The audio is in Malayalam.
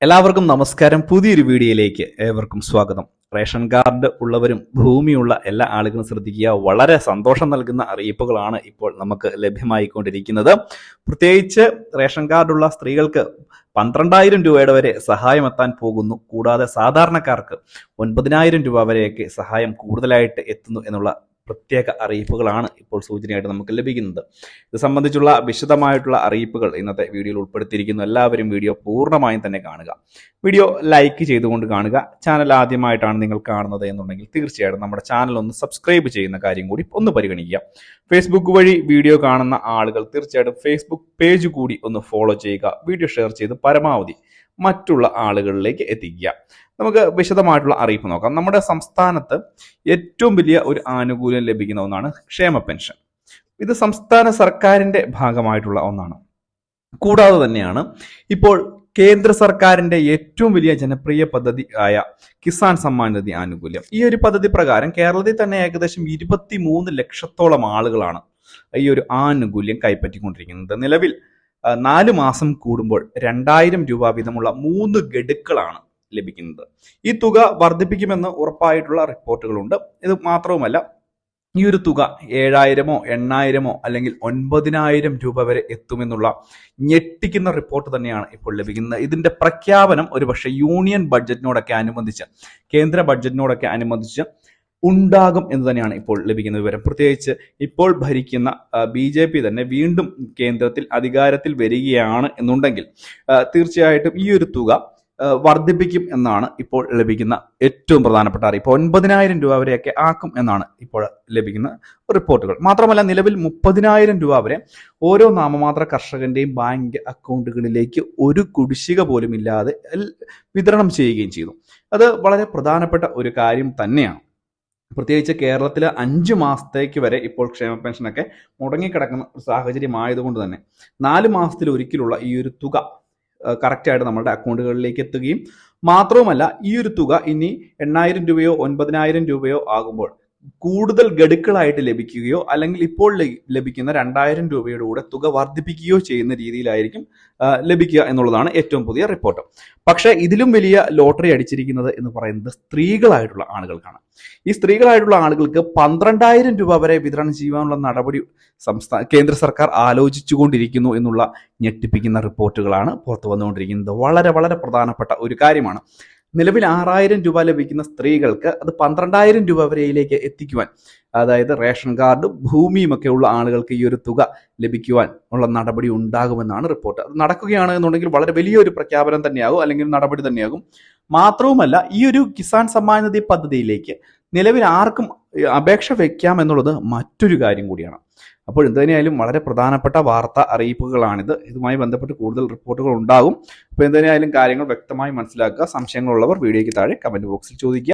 എല്ലാവർക്കും നമസ്കാരം. പുതിയൊരു വീഡിയോയിലേക്ക് ഏവർക്കും സ്വാഗതം. റേഷൻ കാർഡ് ഉള്ളവരും ഭൂമിയുള്ള എല്ലാ ആളുകളും ശ്രദ്ധിക്കുക. വളരെ സന്തോഷം നൽകുന്ന അറിയിപ്പുകളാണ് ഇപ്പോൾ നമുക്ക് ലഭ്യമായിക്കൊണ്ടിരിക്കുന്നത്. പ്രത്യേകിച്ച് റേഷൻ കാർഡുള്ള സ്ത്രീകൾക്ക് 12,000 രൂപയുടെ വരെ സഹായം എത്താൻ പോകുന്നു. കൂടാതെ സാധാരണക്കാർക്ക് 9,000 രൂപ വരെയൊക്കെ സഹായം കൂടുതലായിട്ട് എത്തുന്നു എന്നുള്ള പ്രത്യേക അറിയിപ്പുകളാണ് ഇപ്പോൾ സൂചനയായിട്ട് നമുക്ക് ലഭിക്കുന്നത്. ഇത് സംബന്ധിച്ചുള്ള വിശദമായിട്ടുള്ള അറിയിപ്പുകൾ ഇന്നത്തെ വീഡിയോയിൽ ഉൾപ്പെടുത്തിയിരിക്കുന്നു. എല്ലാവരും വീഡിയോ പൂർണ്ണമായും തന്നെ കാണുക. വീഡിയോ ലൈക്ക് ചെയ്തുകൊണ്ട് കാണുക. ചാനൽ ആദ്യമായിട്ടാണ് നിങ്ങൾ കാണുന്നത് എന്നുണ്ടെങ്കിൽ തീർച്ചയായിട്ടും നമ്മുടെ ചാനൽ ഒന്ന് സബ്സ്ക്രൈബ് ചെയ്യുന്ന കാര്യം കൂടി ഒന്ന് പരിഗണിക്കുക. ഫേസ്ബുക്ക് വഴി വീഡിയോ കാണുന്ന ആളുകൾ തീർച്ചയായിട്ടും ഫേസ്ബുക്ക് പേജ് കൂടി ഒന്ന് ഫോളോ ചെയ്യുക. വീഡിയോ ഷെയർ ചെയ്ത് പരമാവധി മറ്റുള്ള ആളുകളിലേക്ക് എത്തിക്കുക. നമുക്ക് വിശദമായിട്ടുള്ള അറിയിപ്പ് നോക്കാം. നമ്മുടെ സംസ്ഥാനത്ത് ഏറ്റവും വലിയ ഒരു ആനുകൂല്യം ലഭിക്കുന്ന ഒന്നാണ് ക്ഷേമ പെൻഷൻ. ഇത് സംസ്ഥാന സർക്കാരിന്റെ ഭാഗമായിട്ടുള്ള ഒന്നാണ്. കൂടാതെ തന്നെയാണ് ഇപ്പോൾ കേന്ദ്ര സർക്കാരിന്റെ ഏറ്റവും വലിയ ജനപ്രിയ പദ്ധതി ആയ കിസാൻ സമ്മാൻ നിധി ആനുകൂല്യം. ഈ ഒരു പദ്ധതി പ്രകാരം കേരളത്തിൽ തന്നെ ഏകദേശം 23 ലക്ഷത്തോളം ആളുകളാണ് ഈ ഒരു ആനുകൂല്യം കൈപ്പറ്റിക്കൊണ്ടിരിക്കുന്നത്. നിലവിൽ 4 മാസം കൂടുമ്പോൾ 2,000 രൂപ വീതമുള്ള 3 ഗഡുക്കളാണ് ലഭിക്കുന്നത്. ഈ തുക വർദ്ധിപ്പിക്കുമെന്ന് ഉറപ്പായിട്ടുള്ള റിപ്പോർട്ടുകളുണ്ട്. ഇത് മാത്രവുമല്ല, ഈ ഒരു തുക 7,000-ഓ 8,000-ഓ അല്ലെങ്കിൽ 9,000 രൂപ വരെ എത്തുമെന്നുള്ള ഞെട്ടിക്കുന്ന റിപ്പോർട്ട് തന്നെയാണ് ഇപ്പോൾ ലഭിക്കുന്നത്. ഇതിന്റെ പ്രഖ്യാപനം ഒരുപക്ഷെ യൂണിയൻ ബഡ്ജറ്റിനോടൊക്കെ അനുബന്ധിച്ച്, കേന്ദ്ര ബഡ്ജറ്റിനോടൊക്കെ അനുബന്ധിച്ച് ഉണ്ടാകും എന്ന് തന്നെയാണ് ഇപ്പോൾ ലഭിക്കുന്ന വിവരം. പ്രത്യേകിച്ച് ഇപ്പോൾ ഭരിക്കുന്ന BJP തന്നെ വീണ്ടും കേന്ദ്രത്തിൽ അധികാരത്തിൽ വരികയാണ് എന്നുണ്ടെങ്കിൽ തീർച്ചയായിട്ടും ഈ ഒരു തുക വർദ്ധിപ്പിക്കും എന്നാണ് ഇപ്പോൾ ലഭിക്കുന്ന ഏറ്റവും പ്രധാനപ്പെട്ട അറിയിപ്പ്. 9,000 രൂപ വരെയൊക്കെ ആക്കും എന്നാണ് ഇപ്പോൾ ലഭിക്കുന്ന റിപ്പോർട്ടുകൾ. മാത്രമല്ല, നിലവിൽ 30,000 രൂപ വരെ ഓരോ നാമമാത്ര കർഷകന്റെയും ബാങ്ക് അക്കൗണ്ടുകളിലേക്ക് ഒരു കുടിശ്ശിക പോലും ഇല്ലാതെ വിതരണം ചെയ്യുകയും ചെയ്തു. അത് വളരെ പ്രധാനപ്പെട്ട ഒരു കാര്യം തന്നെയാണ്. പ്രത്യേകിച്ച് കേരളത്തിൽ 5 മാസത്തേക്ക് വരെ ഇപ്പോൾ ക്ഷേമ പെൻഷനൊക്കെ മുടങ്ങിക്കിടക്കുന്ന ഒരു സാഹചര്യമായതുകൊണ്ട് തന്നെ 4 മാസത്തിൽ ഒരിക്കലുള്ള ഈ ഒരു തുക കറക്റ്റായിട്ട് നമ്മുടെ അക്കൗണ്ടുകളിലേക്ക് എത്തുകയും മാത്രവുമല്ല, ഈ ഒരു തുക ഇനി 8,000 രൂപയോ 9,000 രൂപയോ ആകുമ്പോൾ കൂടുതൽ ഗഡുക്കളായിട്ട് ലഭിക്കുകയോ അല്ലെങ്കിൽ ഇപ്പോൾ ലഭിക്കുന്ന 2,000 രൂപയുടെ കൂടെ തുക വർദ്ധിപ്പിക്കുകയോ ചെയ്യുന്ന രീതിയിലായിരിക്കും ലഭിക്കുക എന്നുള്ളതാണ് ഏറ്റവും പുതിയ റിപ്പോർട്ട്. പക്ഷേ ഇതിലും വലിയ ലോട്ടറി അടിച്ചിരിക്കുന്നത് എന്ന് പറയുന്നത് സ്ത്രീകളായിട്ടുള്ള ആളുകൾക്കാണ്. ഈ സ്ത്രീകളായിട്ടുള്ള ആളുകൾക്ക് 12,000 രൂപ വരെ വിതരണം ചെയ്യാനുള്ള നടപടി കേന്ദ്ര സർക്കാർ ആലോചിച്ചുകൊണ്ടിരിക്കുന്നു എന്നുള്ള ഞെട്ടിപ്പിക്കുന്ന റിപ്പോർട്ടുകളാണ് പുറത്തു വന്നുകൊണ്ടിരിക്കുന്നത്. വളരെ വളരെ പ്രധാനപ്പെട്ട ഒരു കാര്യമാണ്. നിലവിൽ 6,000 രൂപ ലഭിക്കുന്ന സ്ത്രീകൾക്ക് അത് 12,000 രൂപ വരെയിലേക്ക് എത്തിക്കുവാൻ, അതായത് റേഷൻ കാർഡും ഭൂമിയും ഒക്കെ ഉള്ള ആളുകൾക്ക് ഈ ഒരു തുക ലഭിക്കുവാൻ ഉള്ള നടപടി ഉണ്ടാകുമെന്നാണ് റിപ്പോർട്ട്. അത് നടക്കുകയാണ് എന്നുണ്ടെങ്കിൽ വളരെ വലിയൊരു പ്രഖ്യാപനം തന്നെയാകും, അല്ലെങ്കിൽ നടപടി തന്നെയാകും. മാത്രവുമല്ല, ഈ ഒരു കിസാൻ സമ്മാൻ നിധി പദ്ധതിയിലേക്ക് നിലവിൽ ആർക്കും അപേക്ഷ വയ്ക്കാം എന്നുള്ളത് മറ്റൊരു കാര്യം കൂടിയാണ്. അപ്പോൾ എന്തുതന്നെയായാലും വളരെ പ്രധാനപ്പെട്ട വാർത്താ അറിയിപ്പുകളാണിത്. ഇതുമായി ബന്ധപ്പെട്ട് കൂടുതൽ റിപ്പോർട്ടുകൾ ഉണ്ടാകും. അപ്പോൾ എന്തുതന്നെയായാലും കാര്യങ്ങൾ വ്യക്തമായി മനസ്സിലാക്കുക. സംശയങ്ങളുള്ളവർ വീഡിയോയ്ക്ക് താഴെ കമന്റ് ബോക്സിൽ ചോദിക്കുക.